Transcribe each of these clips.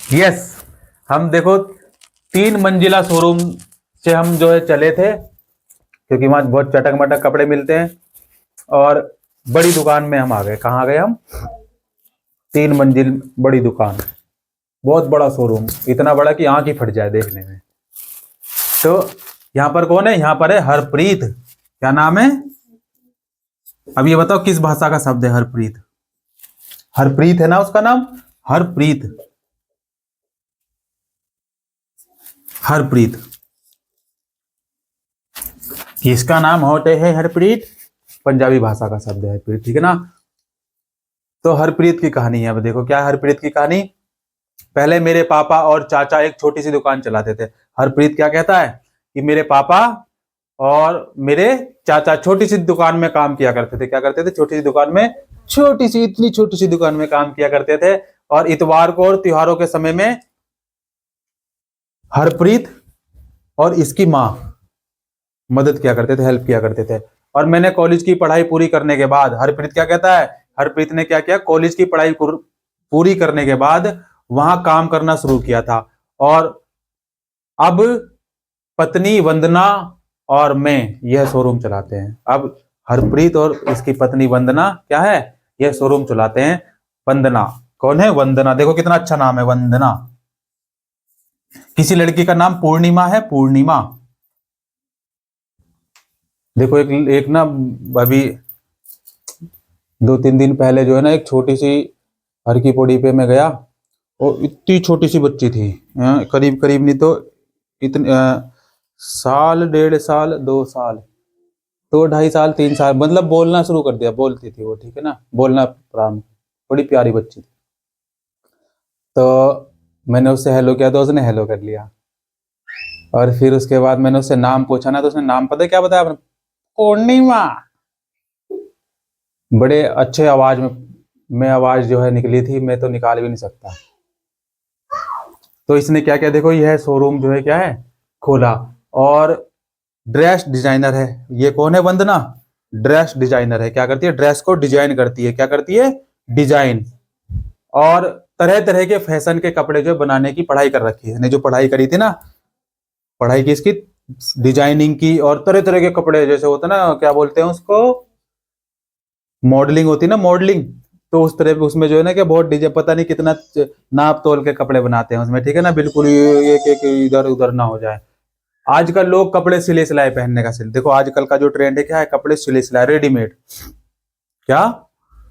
Yes, हम देखो 3 मंजिला शोरूम से हम जो है चले थे, क्योंकि वहां बहुत चटक मटक कपड़े मिलते हैं। और बड़ी दुकान में हम आ गए। कहाँ आ गए हम? 3 मंजिल बड़ी दुकान, बहुत बड़ा शोरूम, इतना बड़ा कि आंख ही फट जाए देखने में। तो यहाँ पर कौन है? यहाँ पर है हरप्रीत। क्या नाम है? अब ये बताओ किस भाषा का शब्द है हरप्रीत? हरप्रीत है ना उसका नाम, हरप्रीत। हरप्रीत किसका नाम होते है? हरप्रीत पंजाबी भाषा का शब्द है हरप्रीत, ठीक है ना। तो हरप्रीत की कहानी है। अब देखो क्या है हरप्रीत की कहानी। पहले मेरे पापा और चाचा एक छोटी सी दुकान चलाते थे। हरप्रीत क्या कहता है कि मेरे पापा और मेरे चाचा छोटी सी दुकान में काम किया करते थे। क्या करते थे? छोटी सी दुकान में, छोटी सी, इतनी छोटी सी दुकान में काम किया करते थे। और इतवार को और त्योहारों के समय में हरप्रीत और इसकी माँ मदद किया करते थे, हेल्प किया करते थे। और मैंने कॉलेज की पढ़ाई पूरी करने के बाद, हरप्रीत क्या कहता है, हरप्रीत ने क्या किया, कॉलेज की पढ़ाई पूरी करने के बाद वहां काम करना शुरू किया था। और अब पत्नी वंदना और मैं यह शोरूम चलाते हैं। अब हरप्रीत और इसकी पत्नी वंदना क्या है, यह शोरूम चलाते हैं। वंदना कौन है? वंदना, देखो कितना अच्छा नाम है, वंदना। किसी लड़की का नाम पूर्णिमा है, पूर्णिमा। देखो एक एक ना, अभी 2-3 दिन पहले जो है ना, एक छोटी सी हर की पौड़ी पे मैं गया, और इतनी छोटी सी बच्ची थी, करीब करीब नहीं तो इतने साल, 1.5 साल, 2 साल, 2-2.5 साल, 3 साल, मतलब बोलना शुरू कर दिया, बोलती थी वो, ठीक है ना, बोलना प्रारंभ। बड़ी प्यारी बच्ची थी। तो मैंने उससे हेलो किया तो उसने हेलो कर लिया। और फिर उसके बाद मैंने उससे नाम पूछा ना, तो उसने नाम पता है क्या बताया? पूर्णिमा। बड़े अच्छे आवाज में आवाज जो है निकली थी, मैं तो निकाल भी नहीं सकता। तो इसने क्या क्या, देखो यह शोरूम जो है क्या है, खोला। और ड्रेस डिजाइनर है। ये कौन है? वंदना ड्रेस डिजाइनर है। क्या करती है? ड्रेस को डिजाइन करती है। क्या करती है? डिजाइन। और तरह तरह के फैशन के कपड़े जो बनाने की पढ़ाई कर रखी है। ने जो पढ़ाई करी थी ना, पढ़ाई की इसकी डिजाइनिंग की, और तरह तरह के कपड़े, जैसे होता है ना, क्या बोलते हैं उसको, मॉडलिंग होती है ना, मॉडलिंग। तो उस तरह उसमें जो है ना, कि बहुत डिजाइन, पता नहीं कितना नाप तोल के कपड़े बनाते हैं उसमें, ठीक है ना, बिल्कुल एक इधर उधर ना हो जाए। आजकल लोग कपड़े सिले सिलाए पहनने का देखो आजकल का जो ट्रेंड है क्या है, कपड़े सिले सिलाए, रेडीमेड। क्या?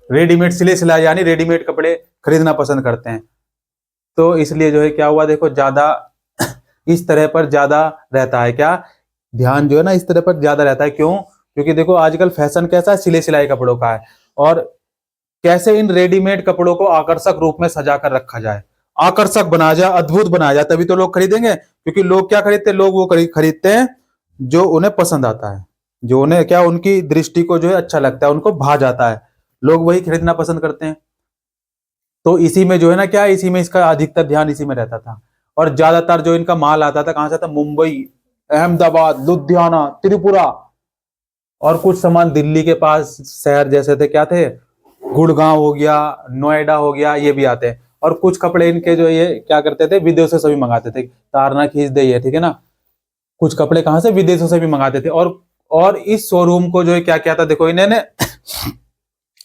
रेडीमेड सिले सिलाए, यानी रेडीमेड कपड़े खरीदना पसंद करते हैं। तो इसलिए जो है क्या हुआ, देखो ज्यादा इस तरह पर ज्यादा रहता है। क्या ध्यान जो है ना, इस तरह पर ज्यादा रहता है। क्यों? क्योंकि देखो आजकल फैशन कैसा है, सिले सिलाई कपड़ों का है। और कैसे इन रेडीमेड कपड़ों को आकर्षक रूप में सजा कर रखा जाए, आकर्षक बनाया जाए, अद्भुत बनाया जाए, तभी तो लोग खरीदेंगे। क्योंकि लोग क्या खरीदते हैं? लोग वो खरीदते हैं जो उन्हें पसंद आता है, जो उन्हें क्या, उनकी दृष्टि को जो है अच्छा लगता है, उनको भा जाता है, लोग वही खरीदना पसंद करते हैं। तो इसी में जो है ना, क्या इसी में इसका अधिकतर ध्यान इसी में रहता था। और ज्यादातर जो इनका माल आता था कहां से था? मुंबई, अहमदाबाद, लुधियाना, त्रिपुरा। और कुछ सामान दिल्ली के पास शहर जैसे थे, क्या थे, गुड़गांव हो गया, नोएडा हो गया, ये भी आते हैं। और कुछ कपड़े इनके जो ये क्या करते थे, विदेशों से भी मंगाते थे, तारना खींच दे ये, ठीक है ना। कुछ कपड़े कहां से? विदेशों से भी मंगाते थे। और इस शोरूम को जो है क्या क्या था, देखो इन्होंने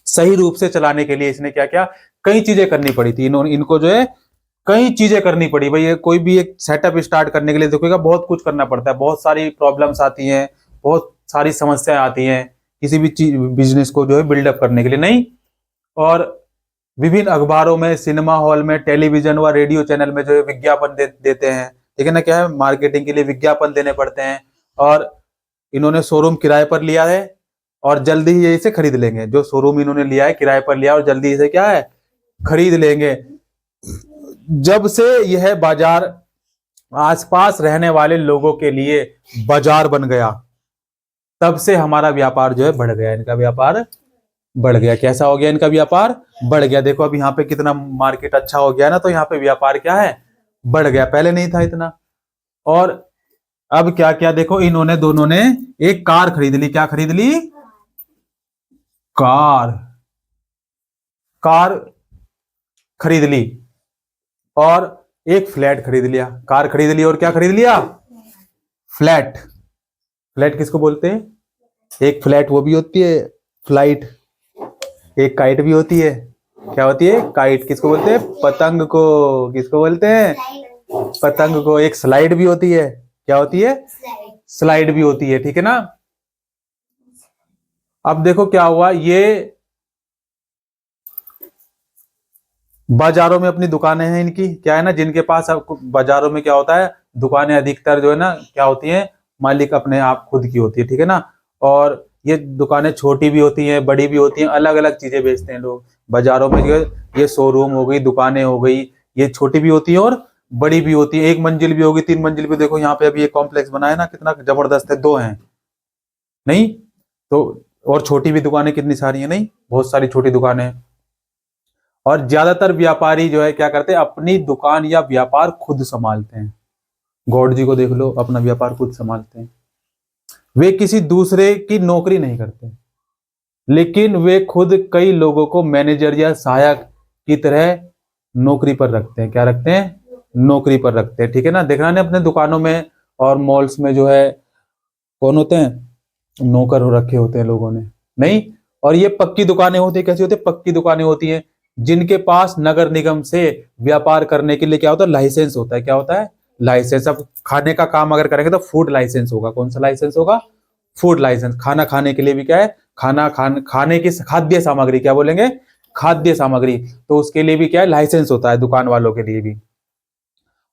सही रूप से चलाने के लिए इसने क्या क्या, कई चीजें करनी पड़ी थी। इन्होंने, इनको जो है कई चीजें करनी पड़ी भाई। ये कोई भी एक सेटअप स्टार्ट करने के लिए देखोगा, बहुत कुछ करना पड़ता है, बहुत सारी प्रॉब्लम्स आती हैं, बहुत सारी समस्याएं आती हैं किसी भी चीज, बिजनेस को जो है बिल्डअप करने के लिए, नहीं। और विभिन्न अखबारों में, सिनेमा हॉल में, टेलीविजन व रेडियो चैनल में जो है विज्ञापन देते हैं, ठीक है ना। क्या है? मार्केटिंग के लिए विज्ञापन देने पड़ते हैं। और इन्होंने शोरूम किराए पर लिया है, और जल्दी ही इसे खरीद लेंगे। जो शोरूम इन्होंने लिया है किराए पर लिया, और जल्दी इसे क्या है, खरीद लेंगे। जब से यह बाजार आसपास रहने वाले लोगों के लिए बाजार बन गया, तब से हमारा व्यापार जो है बढ़ गया, इनका व्यापार बढ़ गया। कैसा हो गया? इनका व्यापार बढ़ गया। देखो अब यहाँ पे कितना मार्केट अच्छा हो गया ना, तो यहाँ पे व्यापार क्या है, बढ़ गया, पहले नहीं था इतना। और अब क्या क्या, देखो इन्होंने दोनों ने एक कार खरीद ली। क्या खरीद ली? कार। कार खरीद ली। और एक फ्लैट खरीद लिया, कार खरीद ली और क्या खरीद लिया? फ्लैट। फ्लैट किसको बोलते हैं? एक फ्लैट वो भी होती है फ्लाइट, एक काइट भी होती है। क्या होती है? काइट। किसको बोलते हैं? पतंग को। किसको बोलते हैं? पतंग को। एक स्लाइड भी होती है। क्या होती है? स्लाइड भी होती है, ठीक है ना। अब देखो क्या हुआ, ये बाजारों में अपनी दुकानें हैं इनकी, क्या है ना, जिनके पास बाजारों में क्या होता है, दुकानें अधिकतर जो है ना क्या होती हैं, मालिक अपने आप खुद की होती है, ठीक है ना। और ये दुकानें छोटी भी होती हैं, बड़ी भी होती हैं, अलग अलग चीजें बेचते हैं लोग बाजारों में। जो ये शोरूम हो गई, दुकानें हो गई, ये छोटी भी होती है और बड़ी भी होती है। एक मंजिल भी होगी, 3 मंजिल भी। देखो यहाँ पे अभी एक कॉम्प्लेक्स बना है ना, कितना जबरदस्त है। 2 हैं नहीं तो, और छोटी भी दुकानें कितनी सारी है नहीं, बहुत सारी छोटी दुकानें हैं। और ज्यादातर व्यापारी जो है क्या करते हैं, अपनी दुकान या व्यापार खुद संभालते हैं। गॉड जी को देख लो, अपना व्यापार खुद संभालते हैं। वे किसी दूसरे की नौकरी नहीं करते, लेकिन वे खुद कई लोगों को मैनेजर या सहायक की तरह नौकरी पर रखते हैं। क्या रखते हैं? नौकरी पर रखते हैं, ठीक है ना। देखना ने अपने दुकानों में और मॉल्स में जो है कौन होते हैं? नौकर रखे होते हैं लोगों ने, नहीं। और ये पक्की दुकानें होती है, कैसी होती है? पक्की दुकानें होती हैं जिनके पास नगर निगम से व्यापार करने के लिए क्या होता है? लाइसेंस होता है। क्या होता है? लाइसेंस। अब खाने का काम अगर करेंगे तो फूड लाइसेंस होगा। कौन सा लाइसेंस होगा? Food license. खाना खाने के लिए भी क्या है? खाने की खाद्य सामग्री, क्या बोलेंगे? खाद्य सामग्री। तो उसके लिए भी क्या है? लाइसेंस होता है, दुकान वालों के लिए भी।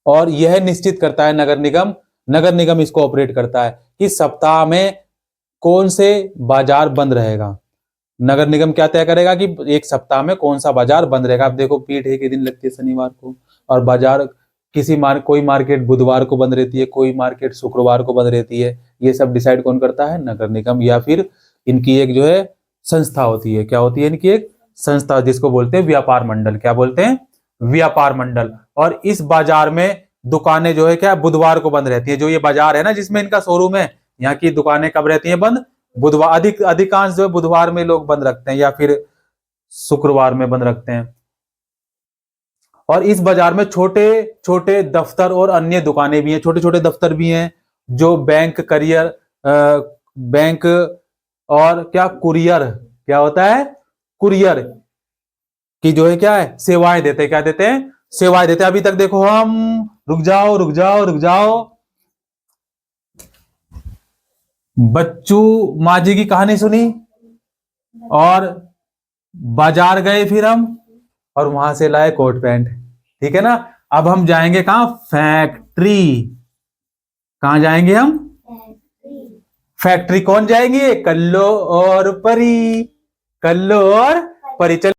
और यह निश्चित करता है नगर निगम, नगर निगम इसको ऑपरेट करता है कि सप्ताह में कौन से बाजार बंद रहेगा। नगर निगम क्या तय करेगा कि एक सप्ताह में कौन सा बाजार बंद रहेगा। अब देखो पीठ एक ही दिन लगती है, शनिवार को, और बाजार कोई मार्केट बुधवार को बंद रहती है, कोई मार्केट शुक्रवार को बंद रहती है। ये सब डिसाइड कौन करता है? नगर निगम, या फिर इनकी एक जो है संस्था होती है। क्या होती है? इनकी एक संस्था, जिसको बोलते हैं व्यापार मंडल। क्या बोलते हैं? व्यापार मंडल। और इस बाजार में दुकानें जो है क्या बुधवार को बंद रहती है। जो ये बाजार है ना जिसमें इनका शोरूम है, यहाँ की दुकानें कब रहती हैं बंद? बुधवार। अधिकांश जो है बुधवार में लोग बंद रखते हैं या फिर शुक्रवार में बंद रखते हैं। और इस बाजार में छोटे छोटे दफ्तर और अन्य दुकानें भी हैं। छोटे छोटे दफ्तर भी हैं जो बैंक, करियर, बैंक और क्या कुरियर, क्या होता है? कुरियर की जो है क्या है सेवाएं देते हैं। क्या देते हैं? सेवाएं देते हैं। अभी तक देखो हम, रुक जाओ रुक जाओ रुक जाओ, बच्चू माजी की कहानी सुनी और बाजार गए फिर हम, और वहां से लाए कोट पैंट, ठीक है ना। अब हम जाएंगे कहां? फैक्ट्री। कहां जाएंगे हम? फैक्ट्री। कौन जाएंगे? कल्लो और परी। कल्लो और परी। चल